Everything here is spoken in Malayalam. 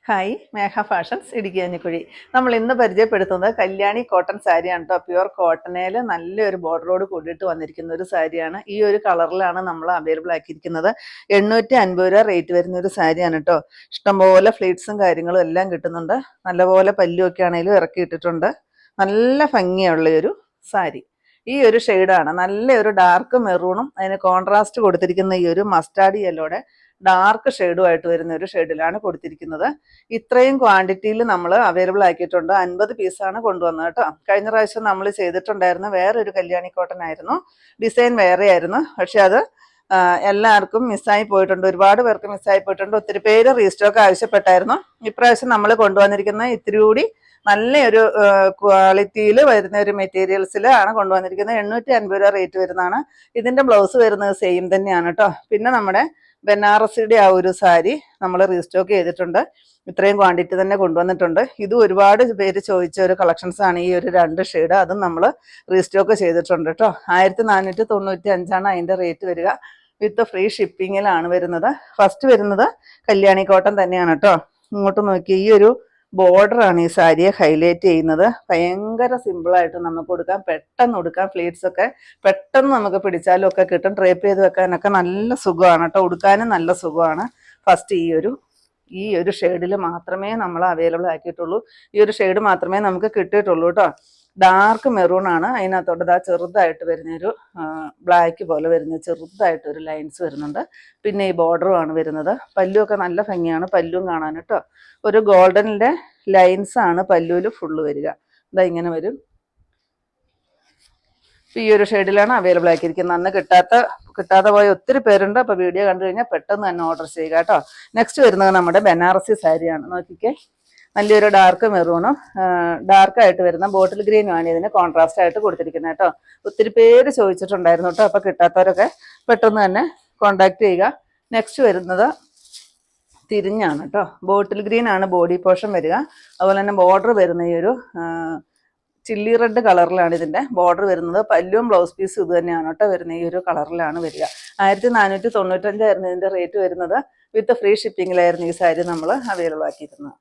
ഹായ്, മേഘ ഫാഷൻസ് ഇടുക്കി അഞ്ഞിക്കുഴി. നമ്മൾ ഇന്ന് പരിചയപ്പെടുത്തുന്നത് കല്യാണി കോട്ടൺ സാരിയാണ് കേട്ടോ. പ്യുവർ കോട്ടണിൽ നല്ലൊരു ബോർഡറോട് കൂടിയിട്ട് വന്നിരിക്കുന്ന ഒരു സാരിയാണ്. ഈ ഒരു കളറിലാണ് നമ്മൾ അവൈലബിൾ ആക്കിയിരിക്കുന്നത്. 850 രൂപ റേറ്റ് വരുന്ന ഒരു സാരിയാണ് കേട്ടോ. ഇഷ്ടംപോലെ ഫ്ലീറ്റ്സും കാര്യങ്ങളും എല്ലാം കിട്ടുന്നുണ്ട്. നല്ലപോലെ പല്ലുമൊക്കെ ആണെങ്കിലും ഇറക്കിയിട്ടിട്ടുണ്ട്. നല്ല ഭംഗിയുള്ള ഒരു സാരി. ഈ ഒരു ഷെയ്ഡാണ് നല്ലൊരു ഡാർക്ക് മെറൂണും അതിന് കോൺട്രാസ്റ്റ് കൊടുത്തിരിക്കുന്ന ഈ ഒരു മസ്റ്റാർഡ് യെല്ലോടെ ഡാർക്ക് ഷെയ്ഡുമായിട്ട് വരുന്ന ഒരു ഷെയ്ഡിലാണ് കൊടുത്തിരിക്കുന്നത്. ഇത്രയും ക്വാണ്ടിറ്റിയിൽ നമ്മൾ അവൈലബിൾ ആക്കിയിട്ടുണ്ട്. 50 പീസാണ് കൊണ്ടുവന്നത് കേട്ടോ. കഴിഞ്ഞ പ്രാവശ്യം നമ്മൾ ചെയ്തിട്ടുണ്ടായിരുന്ന വേറൊരു കല്യാണി കോട്ടൺ ആയിരുന്നു. ഡിസൈൻ വേറെ ആയിരുന്നു. പക്ഷെ അത് എല്ലാവർക്കും മിസ്സായി പോയിട്ടുണ്ട്. ഒരുപാട് പേർക്ക് മിസ്സായി പോയിട്ടുണ്ട്. ഒത്തിരി പേര് റീസ്റ്റോക്ക് ആവശ്യപ്പെട്ടായിരുന്നു. ഇപ്രാവശ്യം നമ്മൾ കൊണ്ടുവന്നിരിക്കുന്ന ഇത്തിരി കൂടി നല്ലൊരു ക്വാളിറ്റിയിൽ വരുന്ന ഒരു മെറ്റീരിയൽസിലാണ് കൊണ്ടുവന്നിരിക്കുന്നത്. 850 രൂപ റേറ്റ് വരുന്നതാണ്. ഇതിന്റെ ബ്ലൗസ് വരുന്നത് സെയിം തന്നെയാണ് കേട്ടോ. പിന്നെ നമ്മുടെ ബനാറസിയുടെ ആ ഒരു സാരി നമ്മൾ റീസ്റ്റോക്ക് ചെയ്തിട്ടുണ്ട്. ഇത്രയും ക്വാണ്ടിറ്റി തന്നെ കൊണ്ടുവന്നിട്ടുണ്ട്. ഇത് ഒരുപാട് പേര് ചോദിച്ച ഒരു കളക്ഷൻസ് ആണ് ഈ ഒരു 2 ഷെയ്ഡ്. അതും നമ്മൾ റീസ്റ്റോക്ക് ചെയ്തിട്ടുണ്ട് കേട്ടോ. 1495 അതിന്റെ റേറ്റ് വരിക. വിത്ത് ഫ്രീ ഷിപ്പിങ്ങിലാണ് വരുന്നത്. ഫസ്റ്റ് വരുന്നത് കല്യാണി കോട്ടൺ തന്നെയാണ് കേട്ടോ. ഇങ്ങോട്ട് നോക്കി ഈ ഒരു ബോർഡറാണ് ഈ സാരിയെ ഹൈലൈറ്റ് ചെയ്യുന്നത്. ഭയങ്കര സിമ്പിളായിട്ട് നമുക്ക് കൊടുക്കാം, പെട്ടെന്ന് കൊടുക്കാം. ഫ്ലീറ്റ്സ് ഒക്കെ പെട്ടെന്ന് നമുക്ക് പിടിച്ചാലും ഒക്കെ കിട്ടും. ഡ്രേപ്പ് ചെയ്ത് വെക്കാനൊക്കെ നല്ല സുഖമാണ് കേട്ടോ. ഉടുക്കാനും നല്ല സുഖമാണ്. ഫസ്റ്റ് ഈ ഒരു ഷെയ്ഡിൽ മാത്രമേ നമ്മൾ അവൈലബിൾ ആക്കിയിട്ടുള്ളൂ. ഈ ഒരു ഷെയ്ഡ് മാത്രമേ നമുക്ക് കിട്ടിയിട്ടുള്ളൂ കേട്ടോ. ഡാർക്ക് മെറൂൺ ആണ്. അതിനകത്തോട്ട് ചെറുതായിട്ട് വരുന്നൊരു ബ്ലാക്ക് പോലെ വരുന്ന ചെറുതായിട്ടൊരു ലൈൻസ് വരുന്നുണ്ട്. പിന്നെ ഈ ബോർഡറും ആണ് വരുന്നത്. പല്ലുമൊക്കെ നല്ല ഭംഗിയാണ് പല്ലും കാണാൻ കേട്ടോ. ഒരു ഗോൾഡനിലെ ലൈൻസ് ആണ് പല്ലുവിൽ ഫുള്ള് വരിക. ഇതാ ഇങ്ങനെ വരും. ഈ ഒരു ഷെയ്ഡിലാണ് അവൈലബിൾ ആക്കിയിരിക്കുന്നത്. അന്ന് കിട്ടാതെ പോയ ഒത്തിരി പേരുണ്ട്. അപ്പോൾ വീഡിയോ കണ്ടു കഴിഞ്ഞാൽ പെട്ടെന്ന് തന്നെ ഓർഡർ ചെയ്യുക കേട്ടോ. നെക്സ്റ്റ് വരുന്നത് നമ്മുടെ ബനാറസി സാരിയാണ്. നോക്കിക്കേ, നല്ലൊരു ഡാർക്ക് മെറൂണും ഡാർക്കായിട്ട് വരുന്ന ബോട്ടിൽ ഗ്രീനുമാണ് ഇതിന് കോൺട്രാസ്റ്റ് ആയിട്ട് കൊടുത്തിരിക്കുന്നത് കേട്ടോ. ഒത്തിരി പേര് ചോദിച്ചിട്ടുണ്ടായിരുന്നു കേട്ടോ. അപ്പോൾ കിട്ടാത്തവരൊക്കെ പെട്ടെന്ന് തന്നെ കോൺടാക്ട് ചെയ്യുക. നെക്സ്റ്റ് വരുന്നത് തിരിഞ്ഞാണ് കേട്ടോ. ബോട്ടിൽ ഗ്രീൻ ആണ് ബോഡി പോർഷൻ വരിക. അതുപോലെ തന്നെ ബോർഡർ വരുന്ന ഈ ഒരു ചില്ലി റെഡ് കളറിലാണ് ഇതിൻ്റെ ബോർഡർ വരുന്നത്. പല്ലും ബ്ലൗസ് പീസും ഇത് തന്നെയാണ് കേട്ടോ വരുന്ന ഈ ഒരു കളറിലാണ് വരിക. 1495 ആയിരുന്നു ഇതിൻ്റെ റേറ്റ് വരുന്നത്. വിത്ത് ഫ്രീ ഷിപ്പിങ്ങിലായിരുന്നു ഈ സാരി നമ്മൾ അവൈലബിൾ ആക്കിയിരുന്നത്.